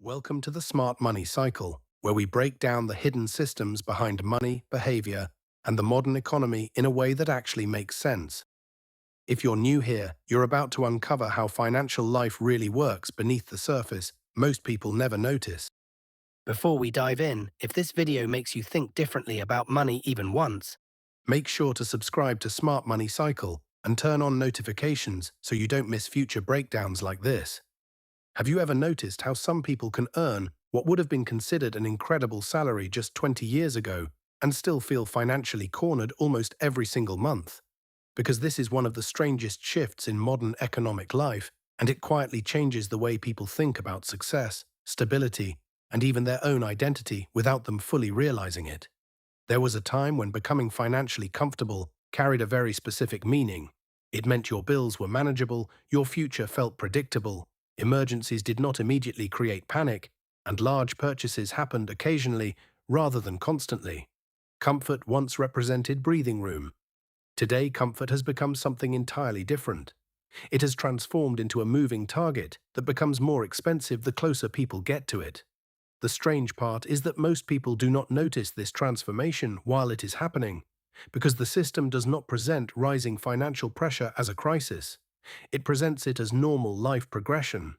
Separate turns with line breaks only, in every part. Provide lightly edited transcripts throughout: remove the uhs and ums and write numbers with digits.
Welcome to the Smart Money Cycle, where we break down the hidden systems behind money, behavior, and the modern economy in a way that actually makes sense. If you're new here, you're about to uncover how financial life really works beneath the surface most people never notice.
Before we dive in, if this video makes you think differently about money even once,
Make sure to subscribe to Smart Money Cycle and turn on notifications so you don't miss future breakdowns like this. Have you ever noticed how some people can earn what would have been considered an incredible salary just 20 years ago and still feel financially cornered almost every single month? Because this is one of the strangest shifts in modern economic life, and it quietly changes the way people think about success, stability, and even their own identity without them fully realizing it. There was a time when becoming financially comfortable carried a very specific meaning. It meant your bills were manageable, your future felt predictable, emergencies did not immediately create panic, and large purchases happened occasionally rather than constantly. Comfort once represented breathing room. Today, comfort has become something entirely different. It has transformed into a moving target that becomes more expensive the closer people get to it. The strange part is that most people do not notice this transformation while it is happening, because the system does not present rising financial pressure as a crisis. It presents it as normal life progression.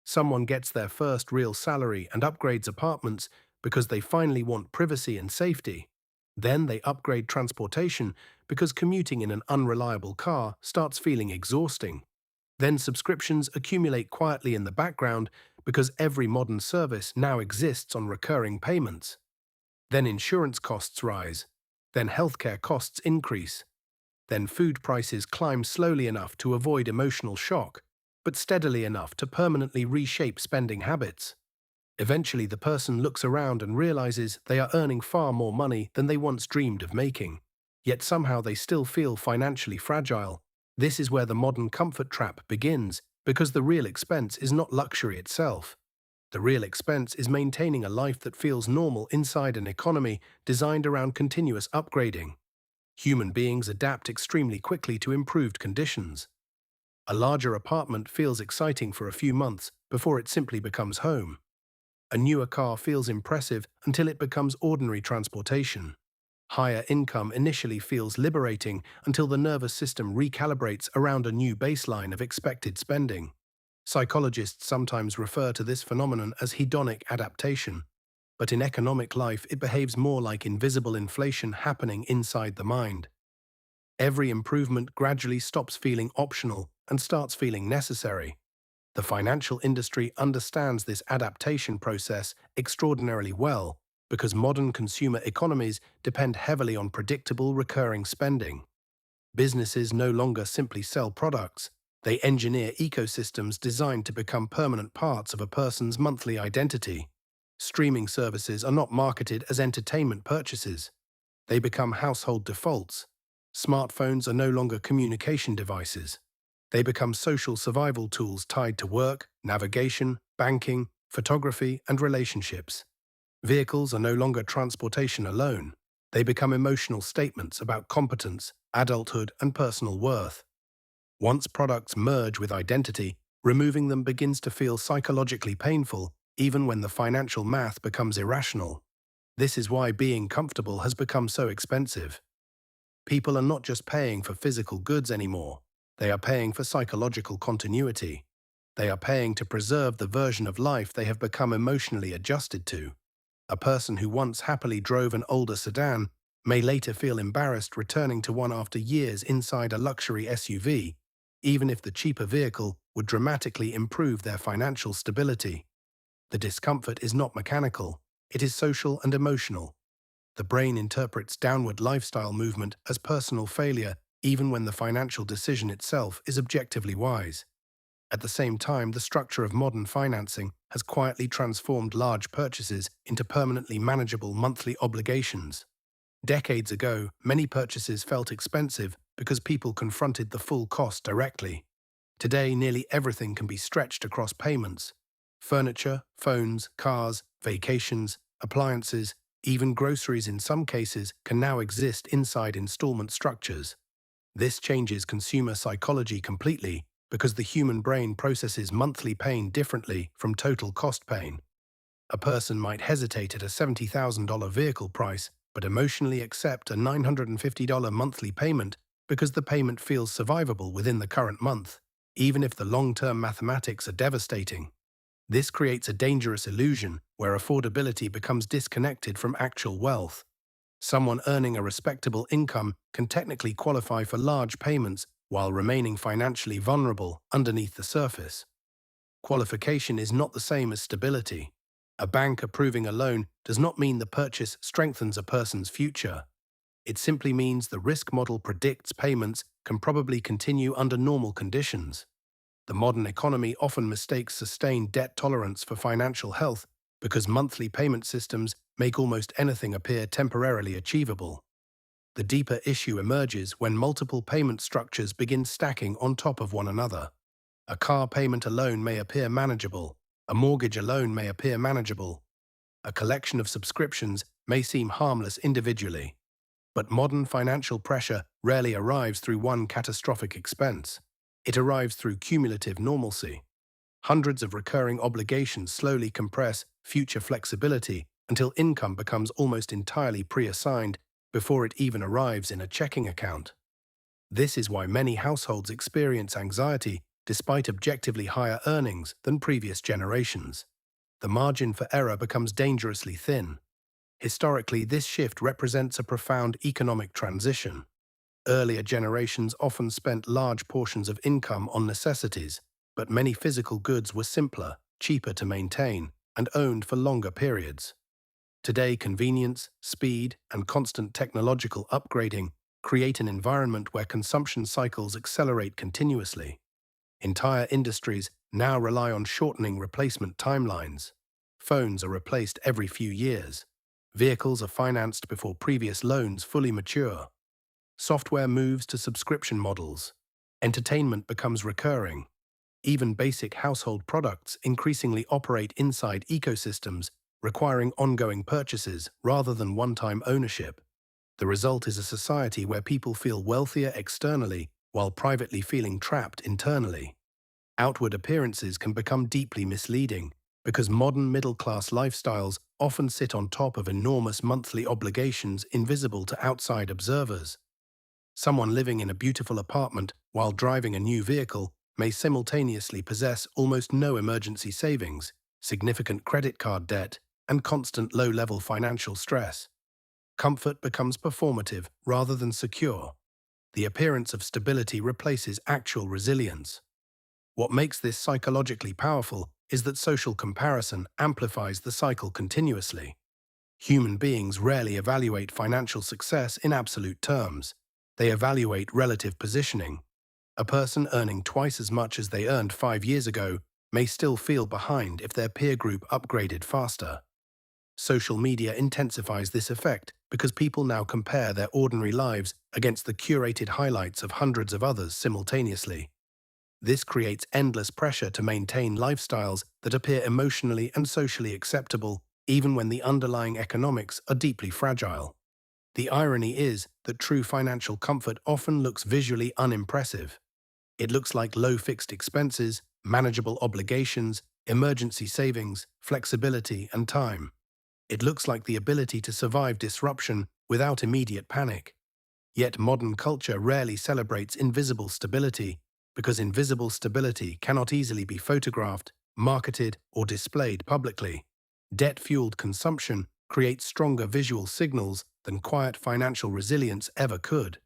Someone gets their first real salary and upgrades apartments because they finally want privacy and safety. Then they upgrade transportation because commuting in an unreliable car starts feeling exhausting. Then subscriptions accumulate quietly in the background because every modern service now exists on recurring payments. Then insurance costs rise. Then healthcare costs increase. Then food prices climb slowly enough to avoid emotional shock, but steadily enough to permanently reshape spending habits. Eventually, the person looks around and realizes they are earning far more money than they once dreamed of making. Yet somehow they still feel financially fragile. This is where the modern comfort trap begins, because the real expense is not luxury itself. The real expense is maintaining a life that feels normal inside an economy designed around continuous upgrading. Human beings adapt extremely quickly to improved conditions. A larger apartment feels exciting for a few months before it simply becomes home. A newer car feels impressive until it becomes ordinary transportation. Higher income initially feels liberating until the nervous system recalibrates around a new baseline of expected spending. Psychologists sometimes refer to this phenomenon as hedonic adaptation, but in economic life it behaves more like invisible inflation happening inside the mind. Every improvement gradually stops feeling optional and starts feeling necessary. The financial industry understands this adaptation process extraordinarily well because modern consumer economies depend heavily on predictable recurring spending. Businesses no longer simply sell products, they engineer ecosystems designed to become permanent parts of a person's monthly identity. Streaming services are not marketed as entertainment purchases. They become household defaults. Smartphones are no longer communication devices. They become social survival tools tied to work, navigation, banking, photography, and relationships. Vehicles are no longer transportation alone. They become emotional statements about competence, adulthood, and personal worth. Once products merge with identity, removing them begins to feel psychologically painful, even when the financial math becomes irrational. This is why being comfortable has become so expensive. People are not just paying for physical goods anymore. They are paying for psychological continuity. They are paying to preserve the version of life they have become emotionally adjusted to. A person who once happily drove an older sedan may later feel embarrassed returning to one after years inside a luxury SUV, even if the cheaper vehicle would dramatically improve their financial stability. The discomfort is not mechanical, it is social and emotional. The brain interprets downward lifestyle movement as personal failure even when the financial decision itself is objectively wise. At the same time, the structure of modern financing has quietly transformed large purchases into permanently manageable monthly obligations. Decades ago, many purchases felt expensive because people confronted the full cost directly. Today, nearly everything can be stretched across payments. Furniture, phones, cars, vacations, appliances, even groceries in some cases can now exist inside installment structures. This changes consumer psychology completely because the human brain processes monthly pain differently from total cost pain. A person might hesitate at a $70,000 vehicle price, but emotionally accept a $950 monthly payment because the payment feels survivable within the current month, even if the long-term mathematics are devastating. This creates a dangerous illusion where affordability becomes disconnected from actual wealth. Someone earning a respectable income can technically qualify for large payments while remaining financially vulnerable underneath the surface. Qualification is not the same as stability. A bank approving a loan does not mean the purchase strengthens a person's future. It simply means the risk model predicts payments can probably continue under normal conditions. The modern economy often mistakes sustained debt tolerance for financial health because monthly payment systems make almost anything appear temporarily achievable. The deeper issue emerges when multiple payment structures begin stacking on top of one another. A car payment alone may appear manageable, a mortgage alone may appear manageable, a collection of subscriptions may seem harmless individually. But modern financial pressure rarely arrives through one catastrophic expense. It arrives through cumulative normalcy. Hundreds of recurring obligations slowly compress future flexibility until income becomes almost entirely pre-assigned before it even arrives in a checking account. This is why many households experience anxiety despite objectively higher earnings than previous generations. The margin for error becomes dangerously thin. Historically, this shift represents a profound economic transition. Earlier generations often spent large portions of income on necessities, but many physical goods were simpler, cheaper to maintain, and owned for longer periods. Today, convenience, speed, and constant technological upgrading create an environment where consumption cycles accelerate continuously. Entire industries now rely on shortening replacement timelines. Phones are replaced every few years. Vehicles are financed before previous loans fully mature. Software moves to subscription models. Entertainment becomes recurring. Even basic household products increasingly operate inside ecosystems, requiring ongoing purchases rather than one-time ownership. The result is a society where people feel wealthier externally while privately feeling trapped internally. Outward appearances can become deeply misleading because modern middle-class lifestyles often sit on top of enormous monthly obligations invisible to outside observers. Someone living in a beautiful apartment while driving a new vehicle may simultaneously possess almost no emergency savings, significant credit card debt, and constant low-level financial stress. Comfort becomes performative rather than secure. The appearance of stability replaces actual resilience. What makes this psychologically powerful is that social comparison amplifies the cycle continuously. Human beings rarely evaluate financial success in absolute terms. They evaluate relative positioning. A person earning twice as much as they earned 5 years ago may still feel behind if their peer group upgraded faster. Social media intensifies this effect because people now compare their ordinary lives against the curated highlights of hundreds of others simultaneously. This creates endless pressure to maintain lifestyles that appear emotionally and socially acceptable, even when the underlying economics are deeply fragile. The irony is that true financial comfort often looks visually unimpressive. It looks like low fixed expenses, manageable obligations, emergency savings, flexibility, and time. It looks like the ability to survive disruption without immediate panic. Yet modern culture rarely celebrates invisible stability, because invisible stability cannot easily be photographed, marketed, or displayed publicly. Debt-fueled consumption creates stronger visual signals than quiet financial resilience ever could.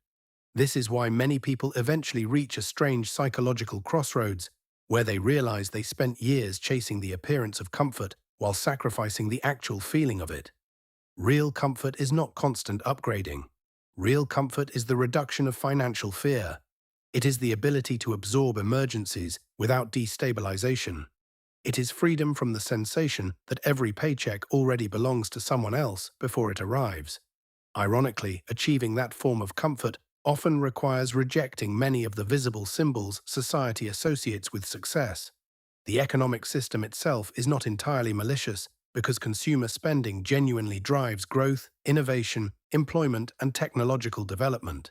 This is why many people eventually reach a strange psychological crossroads, where they realize they spent years chasing the appearance of comfort while sacrificing the actual feeling of it. Real comfort is not constant upgrading. Real comfort is the reduction of financial fear. It is the ability to absorb emergencies without destabilization. It is freedom from the sensation that every paycheck already belongs to someone else before it arrives. Ironically, achieving that form of comfort often requires rejecting many of the visible symbols society associates with success. The economic system itself is not entirely malicious because consumer spending genuinely drives growth, innovation, employment, and technological development.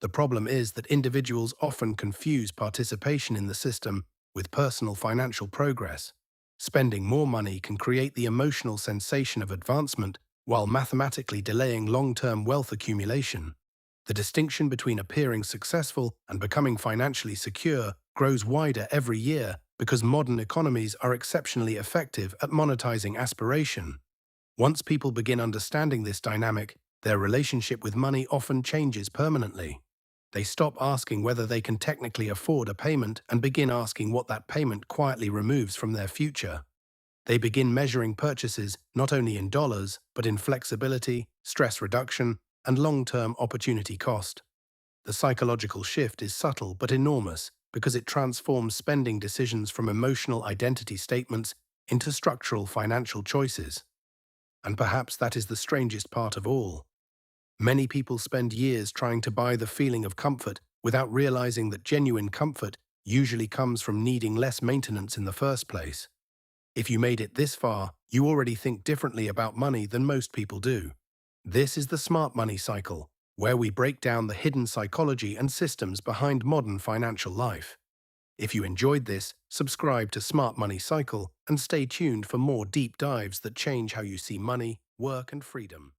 The problem is that individuals often confuse participation in the system with personal financial progress. Spending more money can create the emotional sensation of advancement while mathematically delaying long-term wealth accumulation. The distinction between appearing successful and becoming financially secure grows wider every year because modern economies are exceptionally effective at monetizing aspiration. Once people begin understanding this dynamic, their relationship with money often changes permanently. They stop asking whether they can technically afford a payment and begin asking what that payment quietly removes from their future. They begin measuring purchases not only in dollars, but in flexibility, stress reduction, and long-term opportunity cost. The psychological shift is subtle but enormous because it transforms spending decisions from emotional identity statements into structural financial choices. And perhaps that is the strangest part of all. Many people spend years trying to buy the feeling of comfort without realizing that genuine comfort usually comes from needing less maintenance in the first place. If you made it this far, you already think differently about money than most people do. This is the Smart Money Cycle, where we break down the hidden psychology and systems behind modern financial life. If you enjoyed this, subscribe to Smart Money Cycle and stay tuned for more deep dives that change how you see money, work, and freedom.